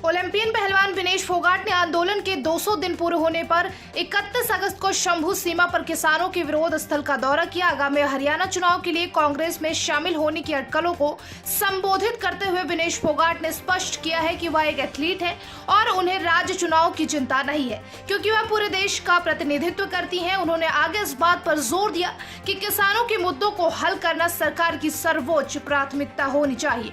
Olympian पहलवान विनेश फोगाट ने आंदोलन के 200 दिन पूरे होने पर 31 अगस्त को शंभू सीमा पर किसानों के विरोध स्थल का दौरा किया। आगामी हरियाणा चुनाव के लिए कांग्रेस में शामिल होने की अटकलों को संबोधित करते हुए विनेश फोगाट ने स्पष्ट किया है कि वह एक एथलीट है और उन्हें राज्य चुनाव की चिंता नहीं है, क्योंकि वह पूरे देश का प्रतिनिधित्व करती हैं। उन्होंने आगे इस बात पर जोर दिया कि किसानों के मुद्दों को हल करना सरकार की सर्वोच्च प्राथमिकता होनी चाहिए।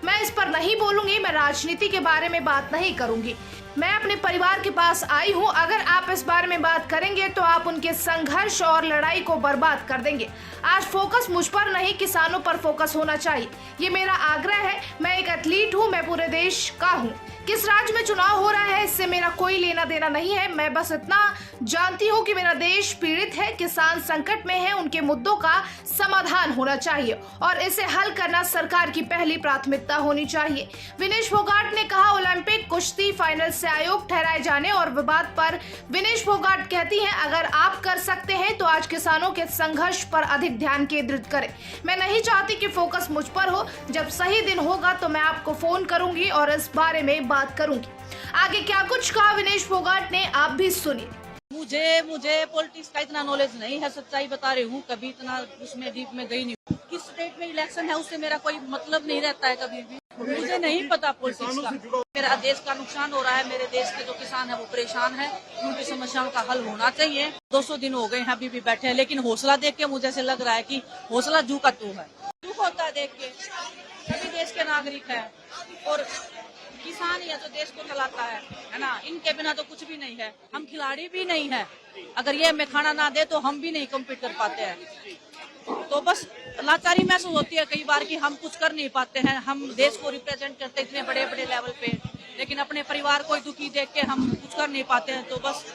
मैं इस पर नहीं बोलूंगी, मैं राजनीति के बारे में बात नहीं करूंगी। मैं अपने परिवार के पास आई हूं। अगर आप इस बारे में बात करेंगे तो आप उनके संघर्ष और लड़ाई को बर्बाद कर देंगे। आज फोकस मुझ पर नहीं, किसानों पर फोकस होना चाहिए। ये मेरा आग्रह है। मैं एक एथलीट हूं, मैं पूरे देश का हूं। किस राज्य में चुनाव हो रहा है इससे मेरा कोई लेना देना नहीं है। मैं बस इतना जानती हूं कि मेरा देश पीड़ित है, किसान संकट में है, उनके मुद्दों का समाधान होना चाहिए और इसे हल करना सरकार की पहली प्राथमिकता होनी चाहिए। विनेश फोगाट ने कहा, ओलंपिक कुश्ती फाइनल से आयोग ठहराए जाने और विवाद पर विनेश फोगाट कहती हैं, अगर आप कर सकते हैं तो आज किसानों के संघर्ष पर अधिक ध्यान केंद्रित करें। मैं नहीं चाहती कि फोकस मुझ पर हो। जब सही दिन होगा तो मैं आपको फोन करूंगी और इस बारे में बात करूंगी। आगे क्या कुछ कहा विनेश फोगाट ने, आप भी सुनिए। मुझे पॉलिटिक्स का इतना नॉलेज नहीं है, सच्चाई बता रही हूँ। कभी इतना उसमें डीप में गई नहीं हूँ। किस स्टेट में इलेक्शन है उससे मेरा कोई मतलब नहीं रहता है कभी भी। मुझे नहीं पता पॉलिटिक्स का। मेरा देश का नुकसान हो रहा है, मेरे देश के जो किसान है वो परेशान है, उनकी समस्याओं का हल होना चाहिए। 200 दिन हो गए हैं अभी भी बैठे हैं, लेकिन हौसला देख के मुझे ऐसे लग रहा है कि हौसला जू का तू है। दुख होता है देख के। सभी देश के नागरिक है और किसान ही है जो देश को चलाता है ना। इनके बिना तो कुछ भी नहीं है। हम खिलाड़ी भी नहीं है। अगर ये हमें खाना ना दे तो हम भी नहीं कम्पीट कर पाते हैं। तो बस लाचारी महसूस होती है कई बार कि हम कुछ कर नहीं पाते हैं। हम देश को रिप्रेजेंट करते इतने बड़े बड़े लेवल पे, लेकिन अपने परिवार को दुखी देख के हम कुछ कर नहीं पाते हैं। तो बस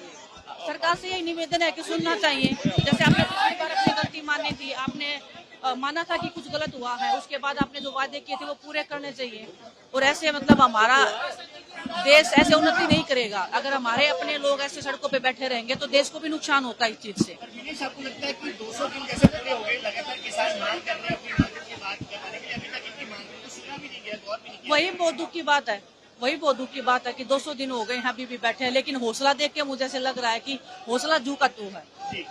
सरकार से यही निवेदन है कि सुनना चाहिए। जैसे आपने पिछली बार अपनी गलती मानी थी, आपने माना था कि कुछ गलत हुआ है, उसके बाद आपने जो वादे किए थे वो पूरे करने चाहिए। और ऐसे मतलब हमारा देश ऐसे उन्नति नहीं करेगा। अगर हमारे अपने लोग ऐसे सड़कों पे बैठे रहेंगे तो देश को भी नुकसान होता है इस चीज से। आपको लगता है कि 200 दिन कैसे पूरे हो गए, लगातार किसान मांग कर रहे हैं अपनी मांगों की बात कर रहे हैं, अभी तक इनकी मांगों को सुना भी नहीं गया, गौर भी नहीं किया। वही बहुत दुख की बात है। वही बहुत दुख की बात है कि 200 दिन हो गए हैं अभी भी बैठे हैं, लेकिन हौसला देख के मुझे ऐसे लग रहा है कि हौसला जू का तू है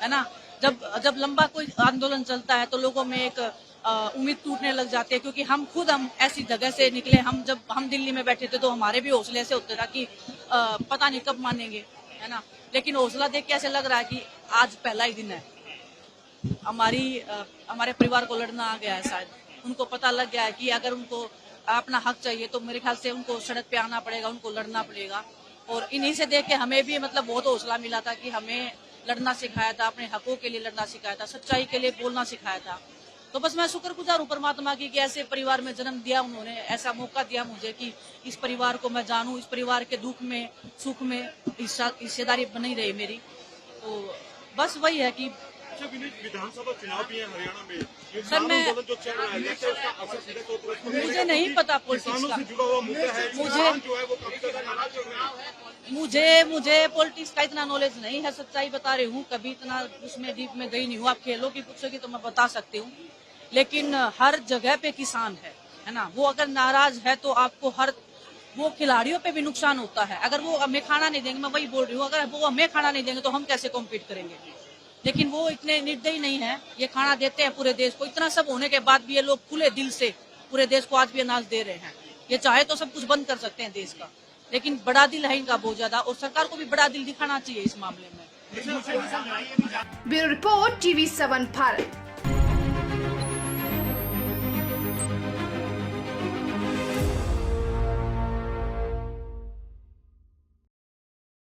ना। जब लंबा कोई आंदोलन चलता है तो लोगों में एक उम्मीद टूटने लग जाती है, क्योंकि हम ऐसी जगह से निकले। जब हम दिल्ली में बैठे थे तो हमारे भी हौसले ऐसे होते था कि पता नहीं कब मानेंगे, है ना। लेकिन हौसला देख के ऐसे लग रहा है कि आज पहला ही दिन है। हमारे परिवार को लड़ना आ गया है। शायद उनको पता लग गया है कि अगर उनको अपना हक चाहिए तो मेरे ख्याल से उनको सड़क पे आना पड़ेगा, उनको लड़ना पड़ेगा। और इन्हीं से देख के हमें भी मतलब बहुत हौसला मिला था कि हमें लड़ना सिखाया था, अपने हकों के लिए लड़ना सिखाया था, सच्चाई के लिए बोलना सिखाया था। तो बस मैं शुक्रगुजार हूँ परमात्मा की कि ऐसे परिवार में जन्म दिया उन्होंने, ऐसा मौका दिया मुझे कि इस परिवार को मैं जानूं, इस परिवार के दुख में सुख में हिस्सेदारी बनी रही मेरी। तो बस वही है कि विधानसभा चुनाव भी है हरियाणा में, सर मैं जो चल रहा है उसका असर सीधे तौर पर मुझे नहीं पता पॉलिटिक्स का। जुड़ा हुआ मुद्दा है। मुझे पॉलिटिक्स का इतना नॉलेज नहीं है, सच्चाई बता रही हूँ। कभी इतना उसमें डीप में गई नहीं हूँ। आप खेलों की पूछोगी तो मैं बता सकती हूँ, लेकिन हर जगह पे किसान है ना। वो अगर नाराज है तो आपको वो खिलाड़ियों पे भी नुकसान होता है। अगर वो हमें खाना नहीं देंगे, मैं वही बोल रही हूँ, अगर वो हमें खाना नहीं देंगे तो हम कैसे कॉम्पीट करेंगे। लेकिन वो इतने निर्दयी नहीं है, ये खाना देते हैं पूरे देश को। इतना सब होने के बाद भी ये लोग खुले दिल से पूरे देश को आज भी अनाज दे रहे हैं। ये चाहे तो सब कुछ बंद कर सकते हैं देश का, लेकिन बड़ा दिल है इनका बहुत ज्यादा, और सरकार को भी बड़ा दिल दिखाना चाहिए इस मामले में। Bureau report, TV7 Bharat.